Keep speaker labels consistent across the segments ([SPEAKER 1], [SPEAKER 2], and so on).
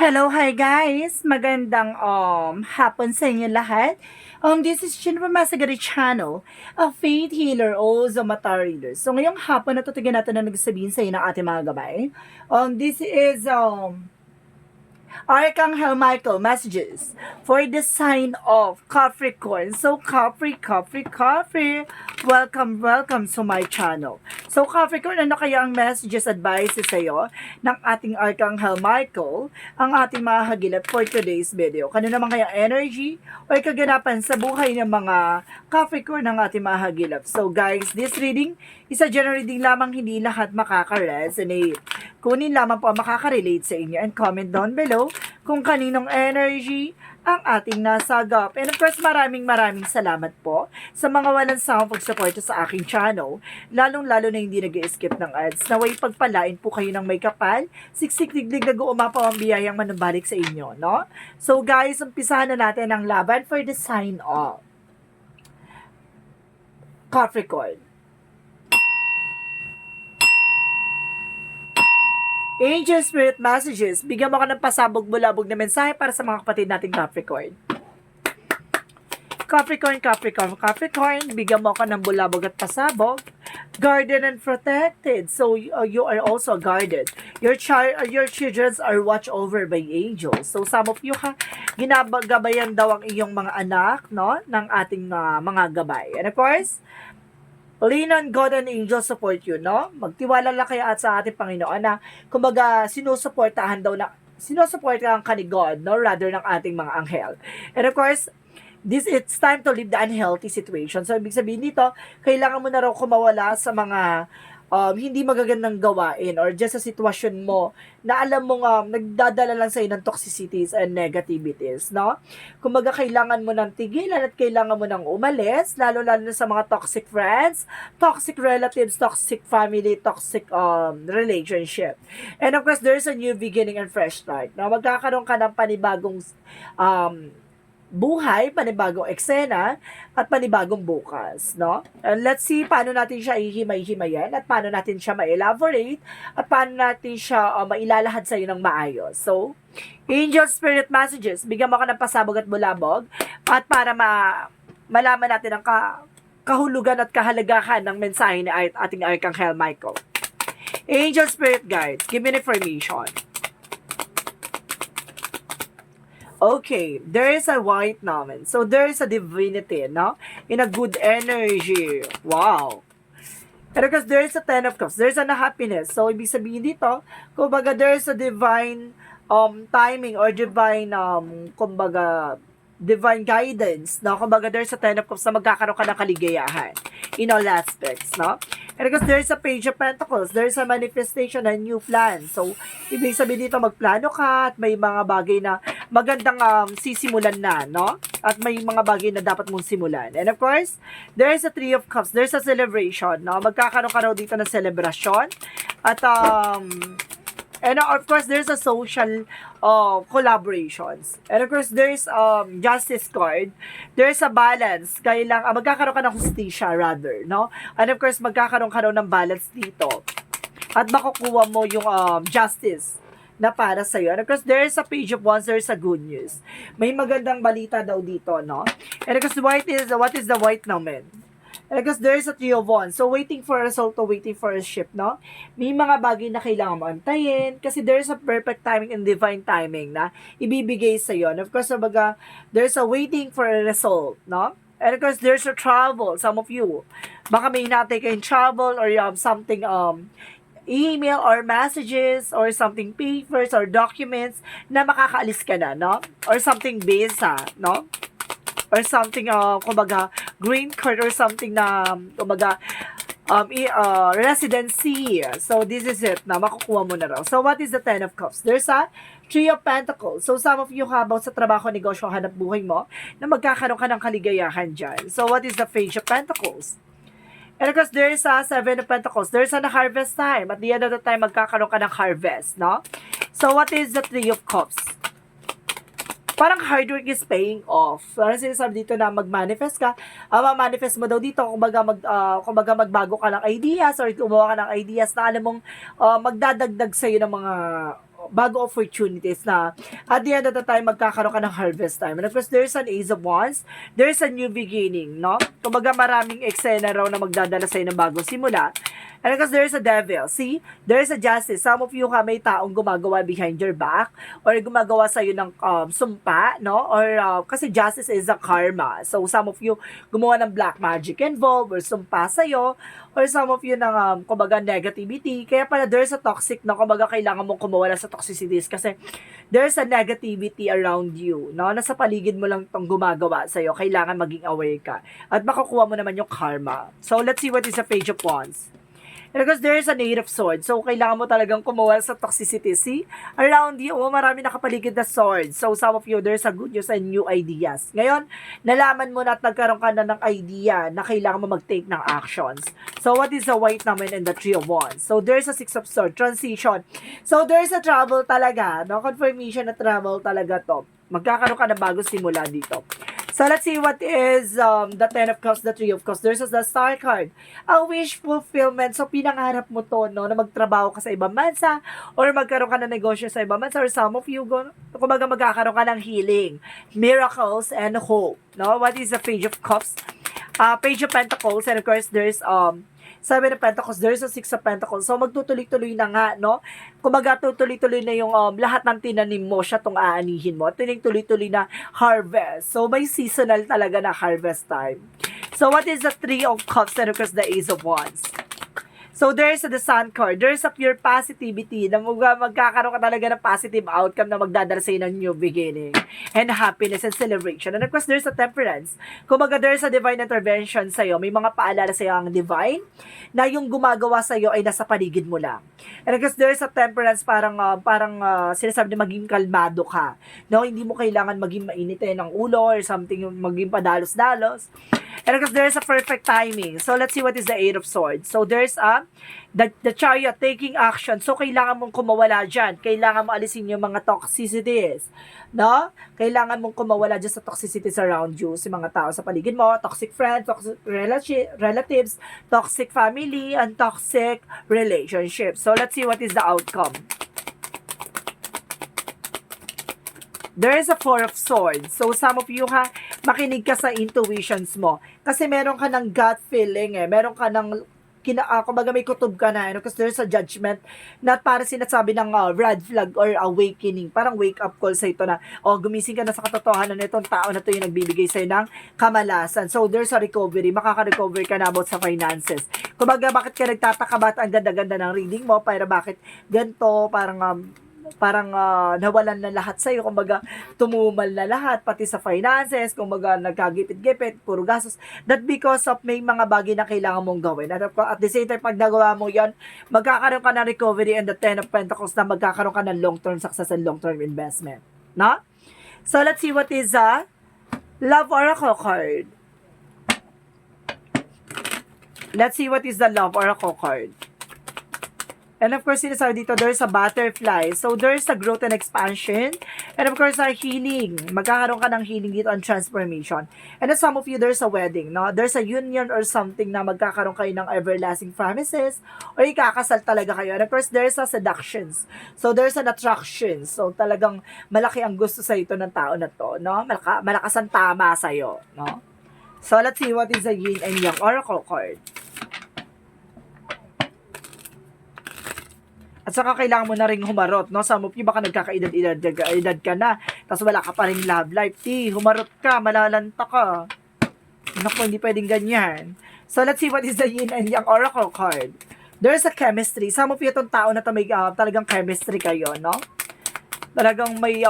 [SPEAKER 1] Hello, hi guys! Magandang hapon sa inyo lahat. This is Chin from Masagari Channel, a faith healer o Mata reader. So ngayong hapon natutugyan natin na nagsasabihin sa inyo ng ating mga gabay. This is Archangel Michael messages for the sign of Capricorn. So Capri, welcome to my channel. So Capricorn, ano kaya ang messages, advices sa'yo ng ating Archangel Michael, ang ating mga hagilap for today's video? Kano naman kaya energy o kaganapan sa buhay ng mga Capricorn ng ating mga hagilap? So guys, this reading is a general reading lamang, hindi lahat makaka-resonate. Kunin lamang po ang makaka-relate sa inyo and comment down below kung kaninong energy ang ating nasagap. And of course, maraming salamat po sa mga walang sawang pagsuporta sa aking channel, lalong-lalo na hindi nag-skip ng ads. Naway pagpalain po kayo ng may kapal, siksik-digdig nag-uumapaw ang biyayang manubalik sa inyo, no? So guys, umpisahan na natin ang laban for the sign of Capricorn. Angel Spirit Messages, bigyan mo ka ng pasabog-bulabog na mensahe para sa mga kapatid nating Capricorn. Capricorn, bigyan mo ka ng bulabog at pasabog. Guarded and protected. So you are also guarded. Your children are watched over by angels. So some of you ginagabayan daw ang iyong mga anak, no, ng ating mga gabay. And of course, lean on God and angels support you, no? Magtiwala lang kaya at sa ating Panginoon na, kumbaga, sinusuportahan ka ni God, no? Rather ng ating mga anghel. And of course, it's time to leave the unhealthy situation. So, ibig sabihin dito, kailangan mo na raw kumawala sa mga hindi magagandang gawain or just sa sitwasyon mo na alam mo nagdadala lang sa'yo ng toxicities and negativities, no? Kumbaga, kailangan mo ng tigilan at kailangan mo ng umalis, lalo-lalo na sa mga toxic friends, toxic relatives, toxic family, toxic relationship. And of course, there's a new beginning and fresh start. No? Magkakaroon ka ng panibagong buhay, panibagong eksena, at panibagong bukas, no? And let's see paano natin siya ihimay-himayan, at paano natin siya ma-elaborate, at paano natin siya mailalahad sa iyo ng maayos. So, Angel Spirit Messages, bigyan mo ka ng pasabog at bulabog, at para malaman natin ang kahulugan at kahalagahan ng mensahe ni ating Archangel Michael. Angel Spirit Guides, give me information. Okay, there is a white nomen. So, there is a divinity, no? In a good energy. Wow. And because there is a Ten of Cups, there's a happiness. So, ibig sabihin dito, kumbaga, there is a divine timing or divine, divine guidance, no? Kumbaga, there's a Ten of Cups na magkakaroon ka ng kaligayahan in all aspects, no? And because there's a Page of Pentacles, there's a manifestation and new plan. So, ibig sabihin dito, magplano ka at may mga bagay na magandang sisimulan na, no? At may mga bagay na dapat mong simulan. And of course, there's a Three of Cups, there's a celebration, no? Magkakaroon ka raw dito ng celebration. At, and of course, there's a social collaborations. And of course, there's justice card. There's a balance. Magkakaroon ka ng hustisya rather, no? And of course, magkakaroon ka raw ng balance dito. At makukuha mo yung justice na para sa'yo. And of course, there's a Page of Wands, there's a good news. May magandang balita daw dito, no? And of course, what is the white nomen? Because there is a Three of Wands. So, waiting for a result to waiting for a ship, no? May mga bagay na kailangan mo antayin kasi there is a perfect timing and divine timing na ibibigay sa iyo. And of course, there's a waiting for a result, no? And of course, there's a travel. Some of you, baka may hinatay kayong travel or you have something, email or messages or something papers or documents na makakaalis ka na, no? Or something visa, no? Or something, kumbaga, green card or something na, kumbaga, residency. So, this is it na makukuha mo na raw. So, what is the Ten of Cups? There's a Three of Pentacles. So, some of you habang sa trabaho, negosyo, hanap buhay mo, na magkakaroon ka ng kaligayahan dyan. So, what is the Page of Pentacles? And of course, there is a Seven of Pentacles. There's a harvest time. At the end of the time, magkakaroon ka ng harvest, no? So, what is the Three of Cups? Parang hard work is paying off. Parang sinasabi dito na mag-manifest ka. Ma-manifest mo daw dito, kumbaga magbago ka ng ideas or gumawa ka ng ideas na alam mong magdadagdag sa'yo ng mga bago opportunities na at the end of the time, magkakaroon ka ng harvest time. And of course, there's an Ace of Wands, there's a new beginning, no? Kumbaga maraming eksena raw na magdadala sa'yo ng bagong simula. And because there's a devil, see? There's a justice. Some of you may taong gumagawa behind your back or gumagawa sa'yo ng sumpa, no? Or kasi justice is a karma. So some of you gumawa ng black magic involved or sumpa sa'yo or some of you ng kumbaga negativity. Kaya pala there's a toxic na kumbaga kailangan mong kumawala sa toxicities kasi there's a negativity around you, no? Nasa paligid mo lang itong gumagawa sa'yo. Kailangan maging aware ka. At makukuha mo naman yung karma. So let's see what is the Page of Wands. And because there is a Eight of Swords, so kailangan mo talagang kumuha sa toxicity. See? Around you, marami nakapaligid na swords. So some of you, there's a good news and new ideas. Ngayon, nalaman mo na at nagkaroon ka na ng idea na kailangan mo mag-take ng actions. So what is the White naman and the Three of Wands? So there's a Six of Swords, transition. So there's a travel talaga, no? Confirmation na travel talaga to. Magkakaroon ka na bagong simula dito. So, let's see what is the Ten of Cups, the Three of Cups. There's the Star card. A wish fulfillment. So, pinangarap mo to, no? Na magtrabaho ka sa ibang bansa or magkaroon ka ng negosyo sa ibang bansa or some of you, kumbaga magkakaroon ka ng healing, miracles, and hope. No? What is the Page of Cups? Page of Pentacles. And of course, there's Seven of Pentacles, there's a Six of Pentacles. So, magtutuloy-tuloy na nga, no? Kumbaga, tutuloy-tuloy na yung lahat ng tinanim mo, siya tong aanihin mo. Tuloy-tuloy na harvest. So, may seasonal talaga na harvest time. So, what is the Three of Cups and of course, the Ace of Wands? So, there's the Sun card. There's a pure positivity na magkakaroon ka talaga ng positive outcome na magdadala sa'yo ng new beginning and happiness and celebration. And of course, there's a Temperance. Kumbaga, there's a divine intervention sa'yo. May mga paalala sa'yo ang divine na yung gumagawa sa'yo ay nasa paligid mo lang. And of course, there's a Temperance parang sinasabi na maging kalmado ka. No, hindi mo kailangan maging mainitin ng ulo or something, maging padalos-dalos. And of course, there's a perfect timing. So, let's see what is the Eight of Swords. So, there's the Chariot taking action. So, kailangan mong kumawala dyan. Kailangan mo alisin yung mga toxicities. No? Kailangan mong kumawala dyan sa toxicities around you. Sa mga tao sa paligid mo, toxic friends, toxic relatives, toxic family, and toxic relationships. So, let's see what is the outcome. There is a Four of Swords. So, some of you makinig ka sa intuitions mo. Kasi meron ka ng gut feeling Meron ka ng, kumbaga may kutob ka na. Kasi there's a judgment na parang sinasabi ng red flag or awakening. Parang wake up call sa ito na, gumising ka na sa katotohanan na itong tao na ito yung nagbibigay sa'yo ng kamalasan. So, there's a recovery. Makaka-recover ka na about sa finances. Kumbaga, bakit ka nagtataka? Ba't ang ganda-ganda ng reading mo? Para bakit ganito? Parang nawalan na lahat sa'yo, kumbaga tumumal na lahat, pati sa finances, kumbaga nagkagipit-gipit, puro gastos, that because of may mga bagay na kailangan mong gawin. At the same time, pag nagawa mo yan, magkakaroon ka ng recovery and the Ten of Pentacles na magkakaroon ka ng long-term success and long-term investment. No? So, let's see what is Love Oracle card. Let's see what is the Love Oracle card. And of course, sinasabi dito, there's a butterfly. So, there's a growth and expansion. And of course, a healing. Magkakaroon ka ng healing dito and transformation. And then some of you, there's a wedding. No? There's a union or something na magkakaroon kayo ng everlasting promises or ikakasal talaga kayo. And of course, there's a seductions. So, there's an attraction. So, talagang malaki ang gusto sa ito ng tao na to. No? Malakas ang tama sa'yo. No? So, let's see what is the Yin and Yang Oracle card. At saka kailangan mo na rin humarot, no? Some of you baka nagkakaedad ka na, tapos wala ka pa rin love life. Humarot ka, malalanta ka. Naku, hindi pwedeng ganyan. So, let's see what is the Yin and Yang Oracle card. There's a chemistry. Some of you itong tao na may talagang chemistry kayo, no? Talagang may,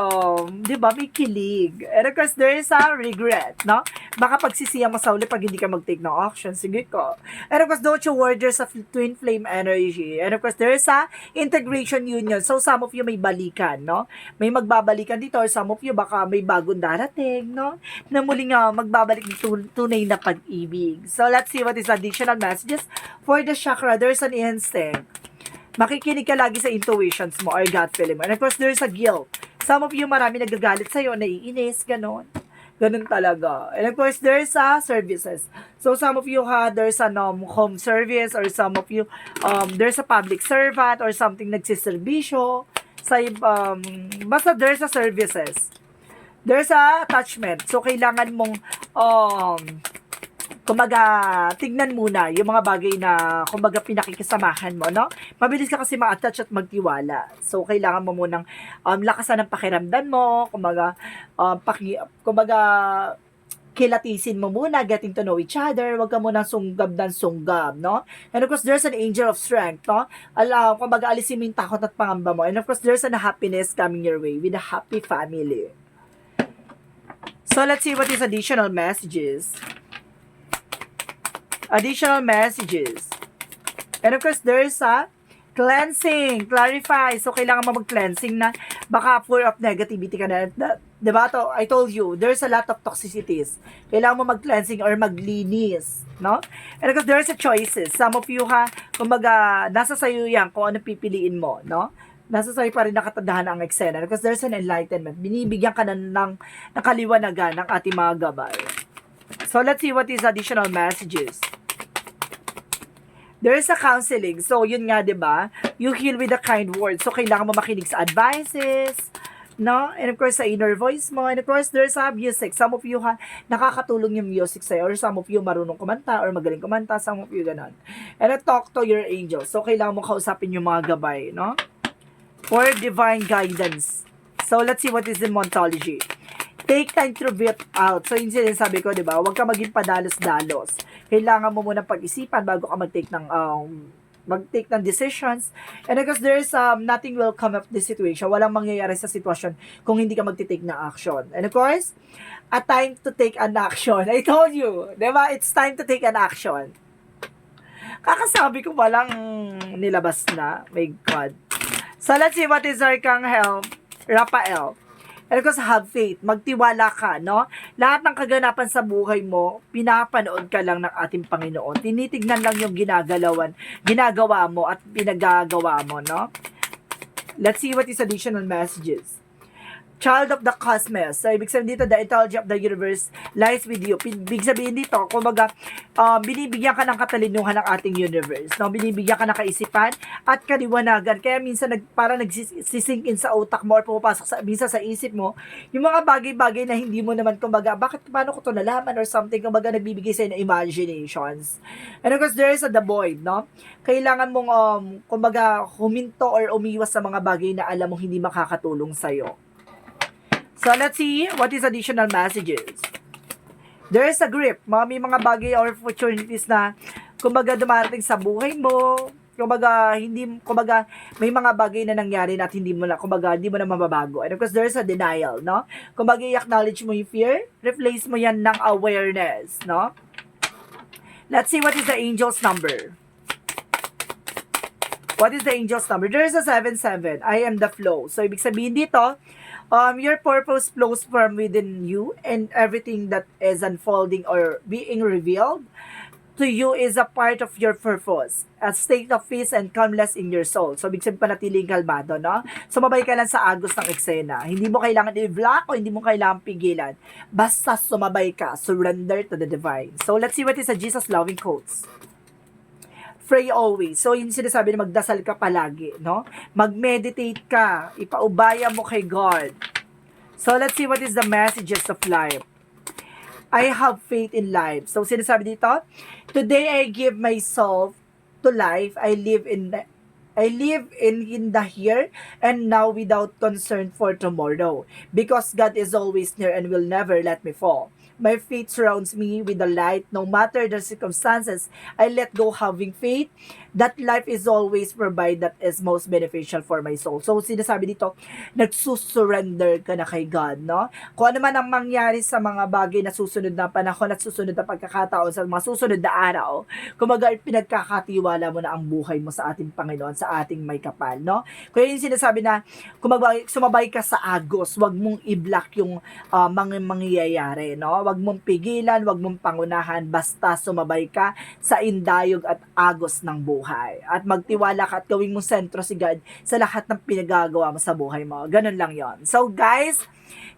[SPEAKER 1] di ba, may kilig. And of course, there is a regret, no? Baka pagsisiya mo sa uli pag hindi ka mag-take ng action. Sige ko. And of course, don't you worry, there's a twin flame energy. And of course, there is a integration union. So, some of you may balikan, no? May magbabalikan dito or some of you baka may bagong darating, no? Na muling magbabalik ng tunay na pag-ibig. So, let's see what is additional messages for the chakra. There's an instinct. Makikinig ka lagi sa intuitions mo or gut feeling mo. And of course, there's a guilt. Some of you, marami nagagalit sa'yo, naiinis, ganon. Ganon talaga. And of course, there's a services. So, some of you, there's a home service or some of you, there's a public servant or something nagsiservisyo. sa basta there's a services, there's a attachment. So kailangan mong kumbaga tignan muna yung mga bagay na kumbaga pinakikisamahan mo, no? Mabilis ka kasi ma-attach at magtiwala. So kailangan mo munang lakasan ng pakiramdam mo, kumbaga kumbaga kilatisin mo muna, getting to know each other, wag ka munang sunggab ng sunggab, no? And of course, there's an angel of strength, no? Kumbaga, alisin mo yung takot at pangamba mo. And of course, there's an happiness coming your way with a happy family. So, let's see what is additional messages. Additional messages. And of course, there's a cleansing, clarify. So, kailangan mo mag-cleansing na baka full of negativity ka na. Diba? I told you, there's a lot of toxicities. Kailangan mo mag-cleansing or maglinis. No? And of course, there's a choices. Some of you kumbaga, nasa sayo yan kung ano pipiliin mo. No? Nasa sayo pa rin nakatadahan ang eksena. Because there's an enlightenment. Binibigyan ka na ng nakaliwanagan ng ating mga gabay. So, let's see what is additional messages. There is a counseling. So, yun nga, di ba? You heal with a kind word. So, kailangan mo makinig sa advices, no? And of course, sa inner voice mo. And of course, there's a music. Some of you, nakakatulong yung music sa'yo. Or some of you, marunong kumanta or magaling kumanta. Some of you, ganun. And talk to your angels. So, kailangan mo kausapin yung mga gabay, no? For divine guidance. So, let's see what is the ontology. Take time to breathe out. So, yun sinasabi ko, di ba? Huwag ka maging padalos-dalos. Kailangan mo muna pag-isipan bago ka mag-take ng decisions. And because there's nothing will come up this situation. Walang mangyayari sa sitwasyon kung hindi ka mag-take ng action. And of course, a time to take an action. I told you, di ba? It's time to take an action. Kakasabi ko palang nilabas na. My God. So, let's see what is Archangel Raphael. And of course, have faith. Magtiwala ka, no? Lahat ng kaganapan sa buhay mo, pinapanood ka lang ng ating Panginoon. Tinitignan lang yung ginagawa mo at pinagagawa mo, no? Let's see what is additional messages. Child of the cosmos. So, ibig sabihin dito, the etology of the universe lies with you. Ibig sabihin dito, kumbaga, binibigyan ka ng katalinuhan ng ating universe. No? Binibigyan ka ng kaisipan at kaliwanagan. Kaya minsan, parang nagsisink in sa utak mo or pumapasok minsan sa isip mo, yung mga bagay-bagay na hindi mo naman, kumbaga, paano ko to nalaman or something, kumbaga, nagbibigay sa'yo ng imaginations. And of course, there is the void, no? Kailangan mong, kumbaga, huminto or umiwas sa mga bagay na alam mong hindi makakatulong sa'yo. So, let's see what is additional messages. There is a grip. May mga bagay or opportunities na, kumbaga, dumarating sa buhay mo. Kumbaga, may mga bagay na nangyari na hindi mo na mababago. And of course, there is a denial, no? Kumbaga, i-acknowledge mo yung fear, replace mo yan ng awareness, no? Let's see what is the angel's number. What is the angel's number? There is a 77. I am the flow. So, ibig sabihin dito, your purpose flows from within you, and everything that is unfolding or being revealed to you is a part of your purpose. A state of peace and calmness in your soul. So, ibig sabihin panatiling kalmado, no? Sumabay ka lang sa agos ng eksena. Hindi mo kailangan i-block o hindi mo kailangan pigilan. Basta sumabay ka. Surrender to the divine. So, let's see what is a Jesus loving quotes. Pray always. So, yung sinasabi na magdasal ka palagi, no? Mag-meditate ka. Ipaubaya mo kay God. So, let's see what is the messages of life. I have faith in life. So, sinasabi dito, today I give myself to life. I live in the here and now without concern for tomorrow. Because God is always near and will never let me fall. My faith surrounds me with the light. No matter the circumstances, I let go having faith that life is always provide that is most beneficial for my soul. So, sinasabi dito, nagsusurrender ka na kay God, no? Kung ano man ang mangyari sa mga bagay na susunod na panahon at susunod na pagkakataon sa mga susunod na araw, kumaga pinagkakatiwala mo na ang buhay mo sa ating Panginoon, sa ating may kapal, no? Kaya yung sinasabi na, sumabay ka sa agos, wag mong i-block yung mga mangyayari, no? Wag mong pigilan, wag mong pangunahan, basta sumabay ka sa indayog at agos ng buhay. buhay. At magtiwala ka at gawing mo sentro si God sa lahat ng pinagagawa mo sa buhay mo. Ganun lang yon. So guys,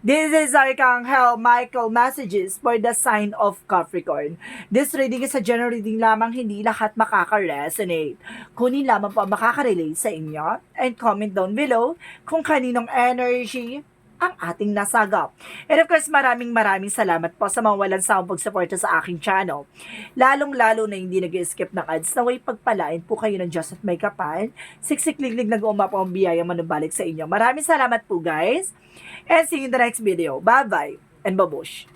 [SPEAKER 1] this is Archangel Michael messages for the sign of Capricorn. This reading is a general reading lamang, hindi lahat makaka-resonate. Kunin lamang po ang makaka-relate sa inyo and comment down below kung kaninong energy ang ating nasagap. And of course, maraming salamat po sa mga walang sawang pagsuporta sa aking channel. Lalong-lalo na hindi nag-skip ng ads, naway pagpalain po kayo ng Diyos at may kapal. Siksik-liglig nag-uuma po ang biyaya manubalik sa inyo. Maraming salamat po guys. And see you in the next video. Bye-bye and babush.